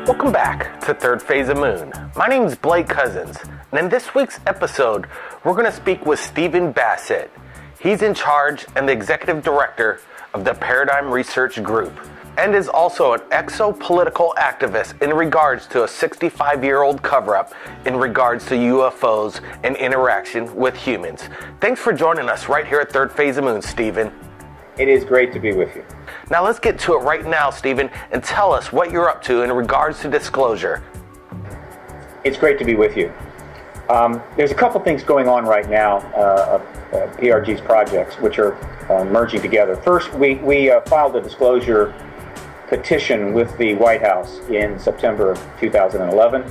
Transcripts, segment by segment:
Welcome back to Third Phase of Moon. My name is Blake Cousins, and in this week's episode, we're going to speak with Stephen Bassett. He's in charge and the executive director of the Paradigm Research Group, and is also an exopolitical activist in regards to a 65-year-old cover-up in regards to UFOs and interaction with humans. Thanks for joining us right here at Third Phase of Moon, Stephen. It is great to be with you. Now let's get to it right now, Stephen, and tell us what you're up to in regards to disclosure. It's great to be with you. There's a couple things going on right now, PRG's projects, which are merging together. First, we filed a disclosure petition with the White House in September of 2011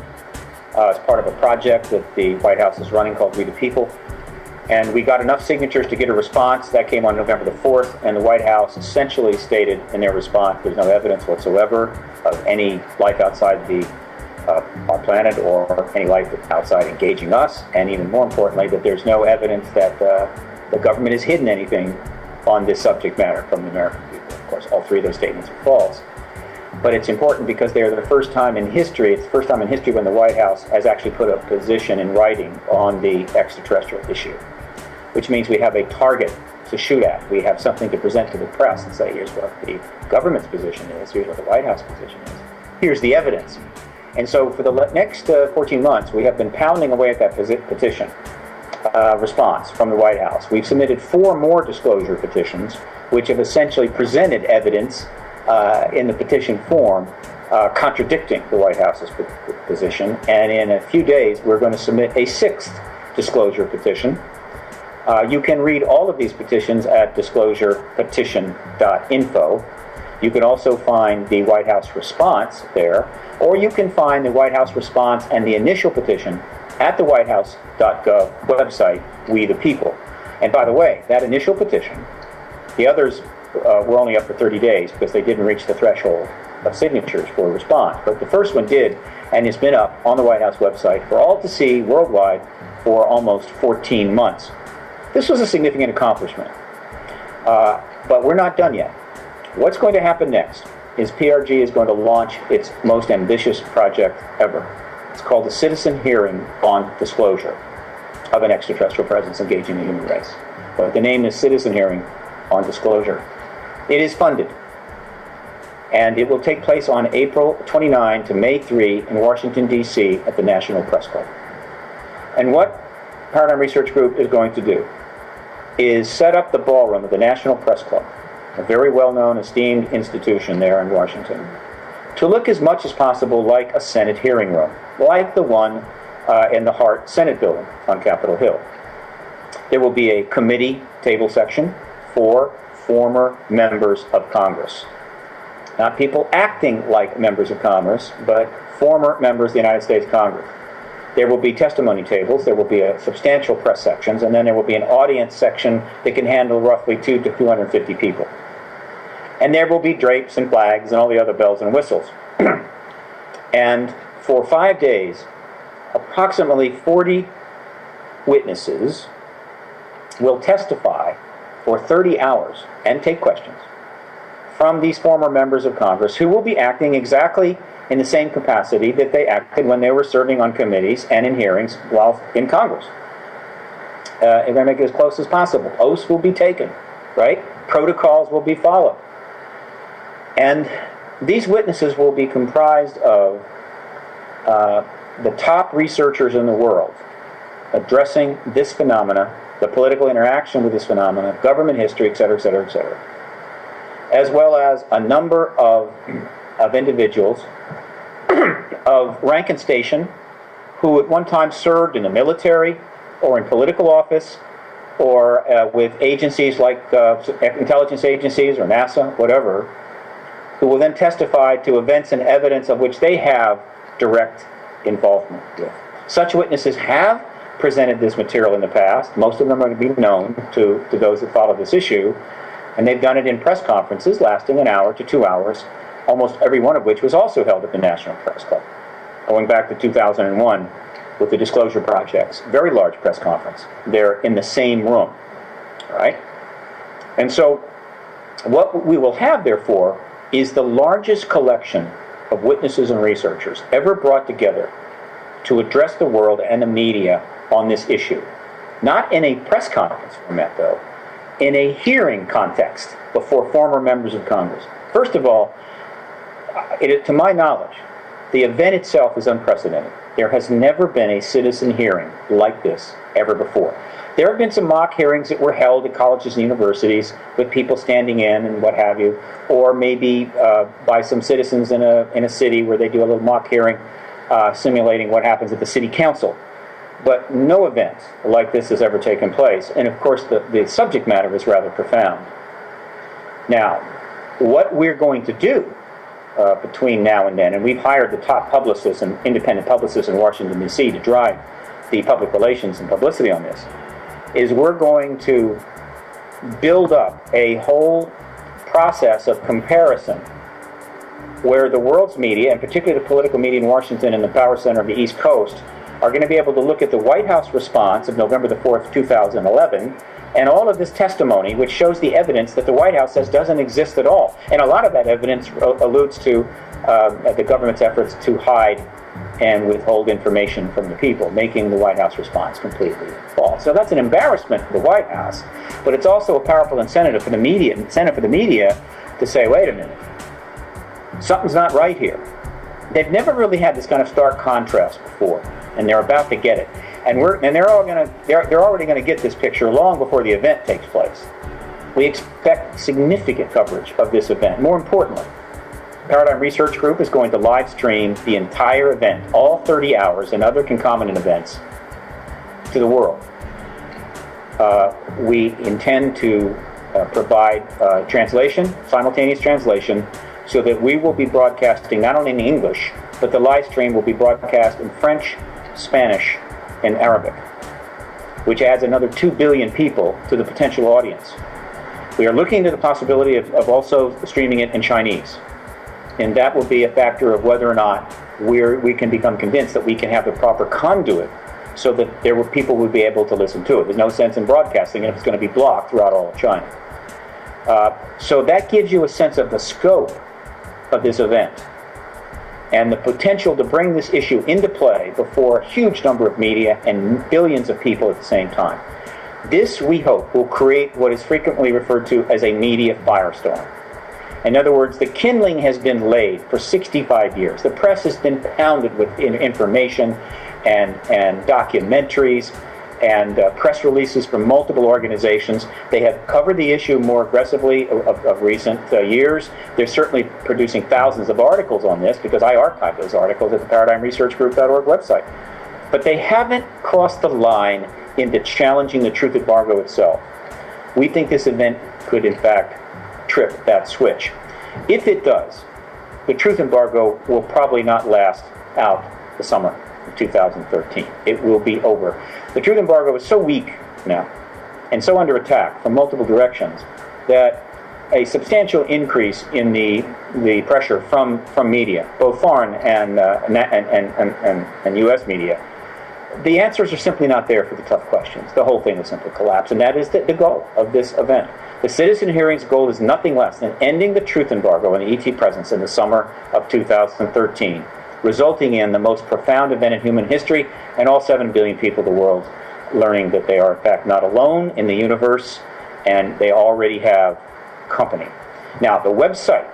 as part of a project that the White House is running called We the People. And we got enough signatures to get a response. That came on November the 4th, and the White House essentially stated in their response there's no evidence whatsoever of any life outside our planet or any life outside engaging us, and even more importantly, that there's no evidence that the government has hidden anything on this subject matter from the American people. Of course, all three of those statements are false. But it's important because they're the first time in history, it's the first time in history when the White House has actually put a position in writing on the extraterrestrial issue, which means we have a target to shoot at. We have something to present to the press and say, here's what the government's position is, here's what the White House position is, here's the evidence. And so for the next 14 months, we have been pounding away at that petition response from the White House. We've submitted 4 more disclosure petitions, which have essentially presented evidence in the petition form contradicting the White House's position. And in a few days, we're going to submit a 6th disclosure petition. You can read all of these petitions at disclosurepetition.info. You can also find the White House response there, or you can find the White House response and the initial petition at the whitehouse.gov website, We the People. And by the way, that initial petition, the others were only up for 30 days because they didn't reach the threshold of signatures for a response. But the first one did, and it's been up on the White House website for all to see worldwide for almost 14 months. This was a significant accomplishment, but we're not done yet. What's going to happen next is PRG is going to launch its most ambitious project ever. It's called the Citizen Hearing on Disclosure of an Extraterrestrial Presence Engaging the Human Race. But the name is Citizen Hearing on Disclosure. It is funded, and it will take place on April 29 to May 3 in Washington, D.C. at the National Press Club. And what Paradigm Research Group is going to do is set up the ballroom of the National Press Club, a very well-known, esteemed institution there in Washington, to look as much as possible like a Senate hearing room, like the one in the Hart Senate building on Capitol Hill. There will be a committee table section for former members of Congress. Not people acting like members of Congress, but former members of the United States Congress. There will be testimony tables, there will be a substantial press sections, and then there will be an audience section that can handle roughly 200 to 250 people. And there will be drapes and flags and all the other bells and whistles. And for 5 days, approximately 40 witnesses will testify for 30 hours and take questions from these former members of Congress who will be acting exactly in the same capacity that they acted when they were serving on committees and in hearings while in Congress. We're going to make it as close as possible. Oaths will be taken, right? Protocols will be followed. And these witnesses will be comprised of the top researchers in the world addressing this phenomena, the political interaction with this phenomena, government history, etc., etc., etc., as well as a number of individuals of rank and station who at one time served in the military or in political office or with agencies like intelligence agencies or NASA, whatever, who will then testify to events and evidence of which they have direct involvement with. Such witnesses have presented this material in the past. Most of them are going to be known to those that follow this issue, and they've done it in press conferences lasting an hour to 2 hours, almost every one of which was also held at the National Press Club, going back to 2001 with the Disclosure Project's very large press conference. They're in the same room, right? And so What we will have, therefore, is the largest collection of witnesses and researchers ever brought together to address the world and the media on this issue. Not in a press conference format, though, in a hearing context before former members of Congress. First of all, to my knowledge, the event itself is unprecedented. There has never been a citizen hearing like this ever before. There have been some mock hearings that were held at colleges and universities with people standing in and what have you, or maybe by some citizens in a city where they do a little mock hearing simulating what happens at the city council. But no event like this has ever taken place. And of course, the subject matter is rather profound. Now, what we're going to do between now and then, and we've hired the top publicists and independent publicists in Washington, D.C. to drive the public relations and publicity on this, is we're going to build up a whole process of comparison where the world's media, and particularly the political media in Washington and the power center of the East Coast, are going to be able to look at the White House response of November the 4th, 2011, and all of this testimony, which shows the evidence that the White House says doesn't exist at all. And a lot of that evidence alludes to the government's efforts to hide and withhold information from the people, making the White House response completely false. So that's an embarrassment for the White House, but it's also a powerful incentive for the media to say, wait a minute, something's not right here. They've never really had this kind of stark contrast before, and they're about to get it. And they're already going to get this picture long before the event takes place. We expect significant coverage of this event. More importantly, Paradigm Research Group is going to live stream the entire event, all 30 hours and other concomitant events, to the world. We intend to provide translation, simultaneous translation, so that we will be broadcasting not only in English, but the live stream will be broadcast in French, Spanish, and Arabic, which adds another 2 billion people to the potential audience. We are looking into the possibility of also streaming it in Chinese. And that will be a factor of whether or not we can become convinced that we can have the proper conduit so that people will be able to listen to it. There's no sense in broadcasting it if it's going to be blocked throughout all of China. So that gives you a sense of the scope of this event and the potential to bring this issue into play before a huge number of media and billions of people at the same time. This, we hope, will create what is frequently referred to as a media firestorm. In other words, the kindling has been laid for 65 years. The press has been pounded with information and documentaries and press releases from multiple organizations. They have covered the issue more aggressively of recent years. They're certainly producing thousands of articles on this because I archive those articles at the ParadigmResearchGroup.org website. But they haven't crossed the line into challenging the truth embargo itself. We think this event could, in fact, trip that switch. If it does, the truth embargo will probably not last out the summer of 2013. It will be over. The truth embargo is so weak now and so under attack from multiple directions that a substantial increase in the pressure from media, both foreign and U.S. media, the answers are simply not there for the tough questions. The whole thing will simply collapse, and that is the goal of this event. The citizen hearing's goal is nothing less than ending the truth embargo and ET presence in the summer of 2013, resulting in the most profound event in human history, and all 7 billion people of the world learning that they are, in fact, not alone in the universe, and they already have company. Now, the website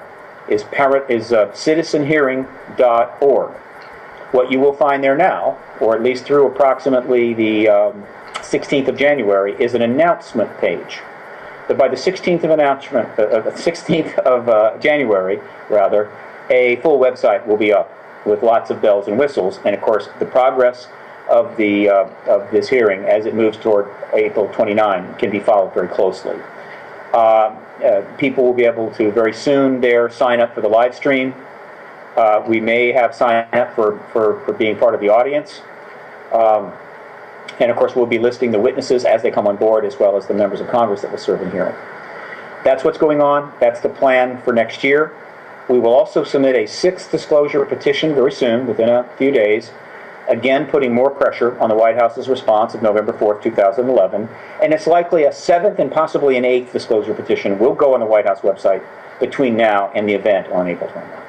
is citizenhearing.org. What you will find there now, or at least through approximately the 16th of January, is an announcement page. But by the 16th of January, a full website will be up with lots of bells and whistles, and of course the progress of this hearing as it moves toward April 29 can be followed very closely. People will be able to very soon there sign up for the live stream. We may have sign up for being part of the audience. And of course we'll be listing the witnesses as they come on board, as well as the members of Congress that will serve in hearing. That's what's going on. That's the plan for next year. We will also submit a 6th disclosure petition very soon, within a few days, again putting more pressure on the White House's response of November 4th, 2011, and it's likely a 7th and possibly an 8th disclosure petition will go on the White House website between now and the event on April 29th.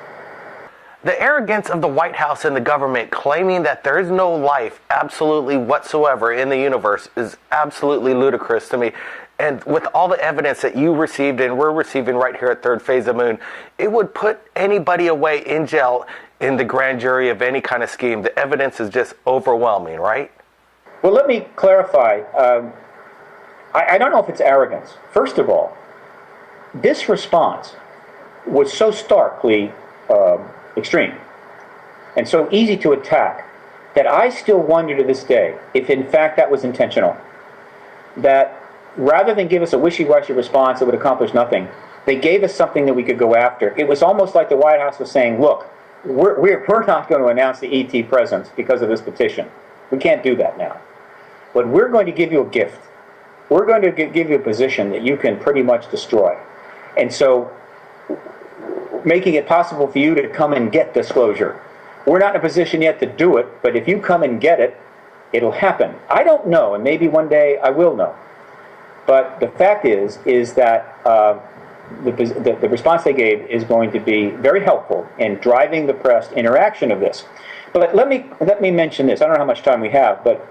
The arrogance of the White House and the government claiming that there is no life absolutely whatsoever in the universe is absolutely ludicrous to me. And with all the evidence that you received and we're receiving right here at Third Phase of Moon, it would put anybody away in jail in the grand jury of any kind of scheme. The evidence is just overwhelming, right? Well, let me clarify. I don't know if it's arrogance. First of all, this response was so starkly extreme and so easy to attack that I still wonder to this day if in fact that was intentional. That rather than give us a wishy-washy response that would accomplish nothing, they gave us something that we could go after. It was almost like the White House was saying, look, we're not going to announce the ET presence because of this petition. We can't do that now. But we're going to give you a gift. We're going to give you a position that you can pretty much destroy. And so making it possible for you to come and get disclosure. We're not in a position yet to do it, but if you come and get it, it'll happen. I don't know, and maybe one day I will know. But the fact is that the response they gave is going to be very helpful in driving the press interaction of this. But let me mention this. I don't know how much time we have, but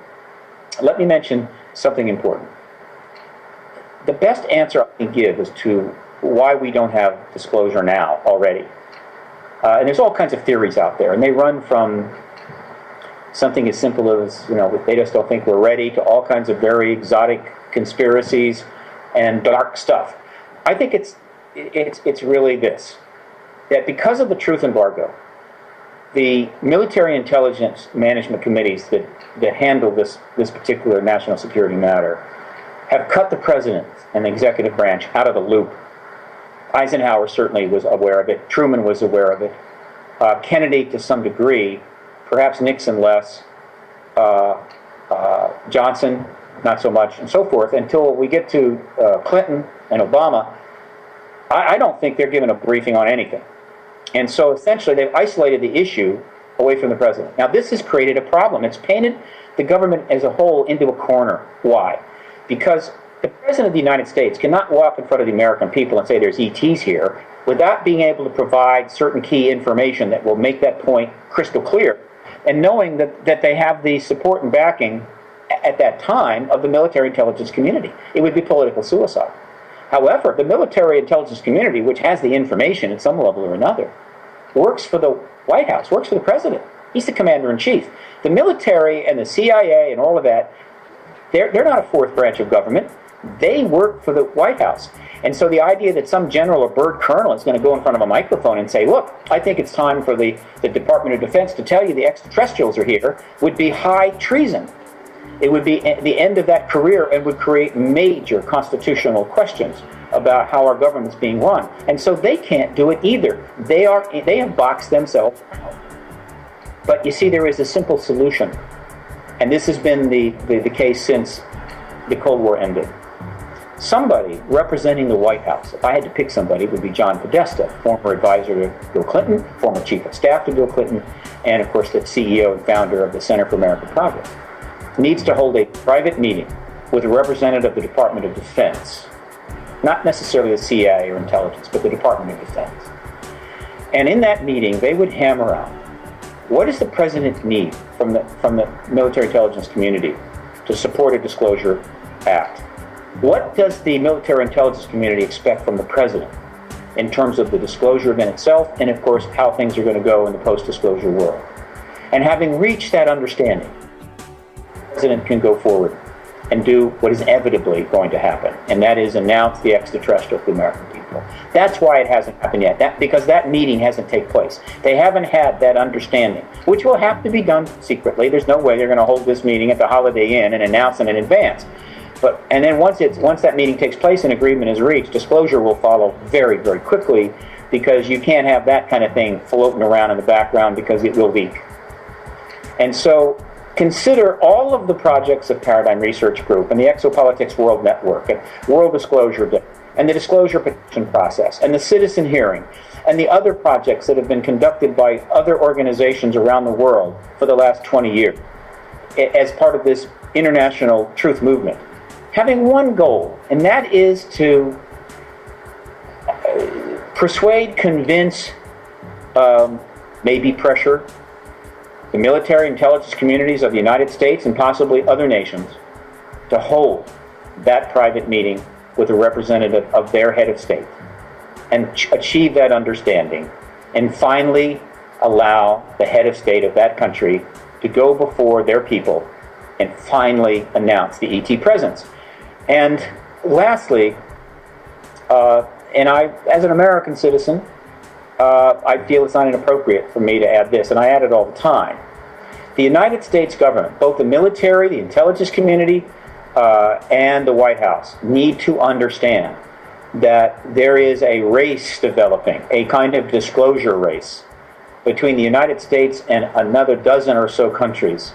let me mention something important. The best answer I can give is to why we don't have disclosure now already. And there's all kinds of theories out there, and they run from something as simple as, they just don't think we're ready, to all kinds of very exotic conspiracies and dark stuff. I think it's really this, that because of the truth embargo, the military intelligence management committees that handle this particular national security matter have cut the president and the executive branch out of the loop. Eisenhower certainly was aware of it. Truman was aware of it. Kennedy to some degree, perhaps Nixon less. Johnson not so much, and so forth, until we get to Clinton and Obama. I don't think they're given a briefing on anything. And so essentially they've isolated the issue away from the president. Now this has created a problem. It's painted the government as a whole into a corner. Why? Because the President of the United States cannot walk in front of the American people and say there's ETs here without being able to provide certain key information that will make that point crystal clear, and knowing that they have the support and backing at that time of the military intelligence community. It would be political suicide. However, the military intelligence community, which has the information at some level or another, works for the White House, works for the president. He's the commander-in-chief. The military and the CIA and all of that, they're not a fourth branch of government. They work for the White House. And so the idea that some general or bird colonel is going to go in front of a microphone and say, look, I think it's time for the Department of Defense to tell you the extraterrestrials are here, would be high treason. It would be the end of that career and would create major constitutional questions about how our government's being run. And so they can't do it either. They have boxed themselves out. But you see, there is a simple solution. And this has been the case since the Cold War ended. Somebody representing the White House, if I had to pick somebody, it would be John Podesta, former advisor to Bill Clinton, former chief of staff to Bill Clinton, and of course the CEO and founder of the Center for American Progress, needs to hold a private meeting with a representative of the Department of Defense, not necessarily the CIA or intelligence, but the Department of Defense. And in that meeting, they would hammer out, what does the president need from the military intelligence community to support a disclosure act? What does the military intelligence community expect from the president in terms of the disclosure event itself, and of course how things are going to go in the post-disclosure world? And having reached that understanding, the president can go forward and do what is inevitably going to happen, and that is announce the extraterrestrial to the American people. That's why it hasn't happened yet, because that meeting hasn't taken place. They haven't had that understanding, which will have to be done secretly. There's no way they're going to hold this meeting at the Holiday Inn and announce it in advance. And then once that meeting takes place and agreement is reached, disclosure will follow very, very quickly, because you can't have that kind of thing floating around in the background because it will leak. And so consider all of the projects of Paradigm Research Group and the Exopolitics World Network and World Disclosure Day and the disclosure petition process, and the citizen hearing, and the other projects that have been conducted by other organizations around the world for the last 20 years as part of this international truth movement, having one goal, and that is to persuade, convince, maybe pressure the military intelligence communities of the United States and possibly other nations to hold that private meeting with a representative of their head of state and achieve that understanding, and finally allow the head of state of that country to go before their people and finally announce the ET presence. And lastly, and I, as an American citizen, I feel it's not inappropriate for me to add this, and I add it all the time. The United States government, both the military, the intelligence community, and the White House need to understand that there is a race developing, a kind of disclosure race between the United States and another dozen or so countries.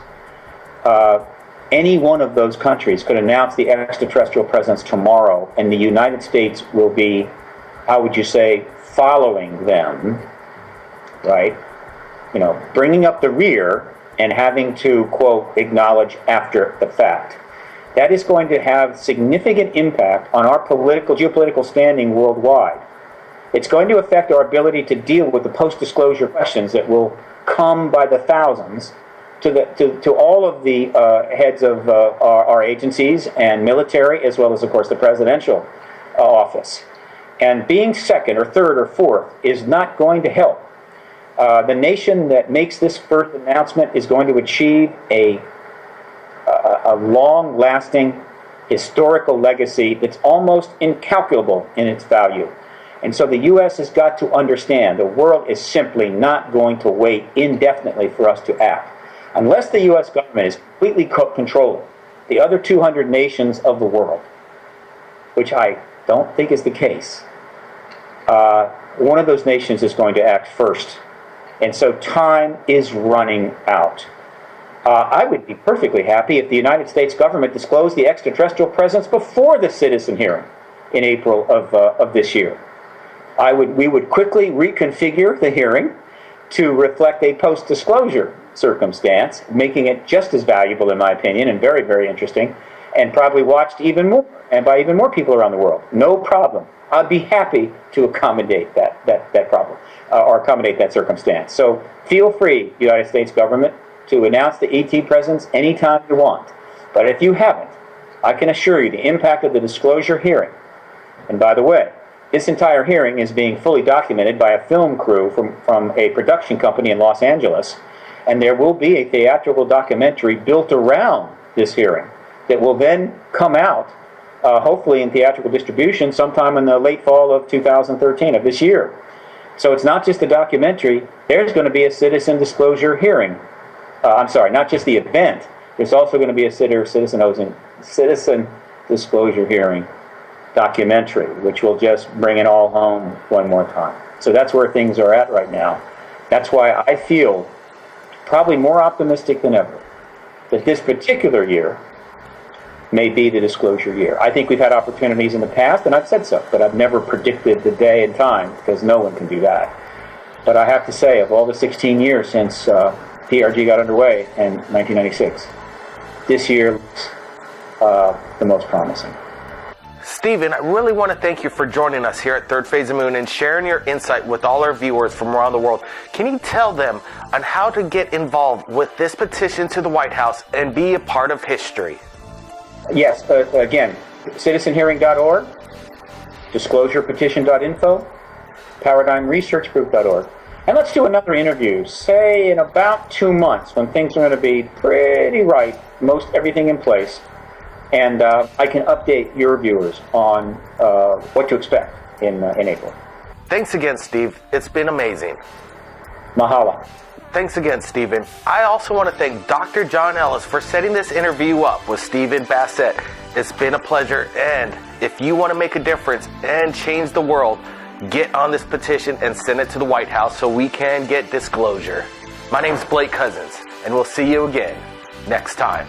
Any one of those countries could announce the extraterrestrial presence tomorrow, and the United States will be, how would you say, following them, right? You know, bringing up the rear and having to, quote, acknowledge after the fact. That is going to have significant impact on our geopolitical standing worldwide. It's going to affect our ability to deal with the post-disclosure questions that will come by the thousands to all of the heads of our agencies and military, as well as, of course, the presidential office. And being second or third or fourth is not going to help. The nation that makes this first announcement is going to achieve a long-lasting historical legacy that's almost incalculable in its value. And so the U.S. has got to understand the world is simply not going to wait indefinitely for us to act. Unless the U.S. government is completely controlling the other 200 nations of the world, which I don't think is the case, one of those nations is going to act first. And so time is running out. I would be perfectly happy if the United States government disclosed the extraterrestrial presence before the citizen hearing in April of this year. We would quickly reconfigure the hearing to reflect a post-disclosure circumstance, making it just as valuable, in my opinion, and very, very interesting, and probably watched even more, and by even more people around the world. No problem. I'd be happy to accommodate that problem, or accommodate that circumstance. So feel free, United States government, to announce the ET presence anytime you want. But if you haven't, I can assure you the impact of the disclosure hearing, and by the way, this entire hearing is being fully documented by a film crew from a production company in Los Angeles, and there will be a theatrical documentary built around this hearing that will then come out, hopefully in theatrical distribution sometime in the late fall of 2013 of this year. So it's not just a documentary, there's going to be a citizen disclosure hearing. I'm sorry, not just the event, there's also going to be a citizen disclosure hearing documentary, which will just bring it all home one more time. So that's where things are at right now. That's why I feel probably more optimistic than ever that this particular year may be the disclosure year. I think we've had opportunities in the past, and I've said so, but I've never predicted the day and time, because no one can do that. But I have to say, of all the 16 years since PRG got underway in 1996, this year looks the most promising. Stephen, I really want to thank you for joining us here at Third Phase of Moon and sharing your insight with all our viewers from around the world. Can you tell them on how to get involved with this petition to the White House and be a part of history? Yes, again, citizenhearing.org, disclosurepetition.info, paradigmresearchgroup.org. And let's do another interview, say in about 2 months, when things are going to be pretty right, most everything in place. And I can update your viewers on what to expect in April. Thanks again, Steve. It's been amazing. Mahalo. Thanks again, Stephen. I also want to thank Dr. John Ellis for setting this interview up with Stephen Bassett. It's been a pleasure, and if you want to make a difference and change the world, get on this petition and send it to the White House so we can get disclosure. My name's Blake Cousins, and we'll see you again next time.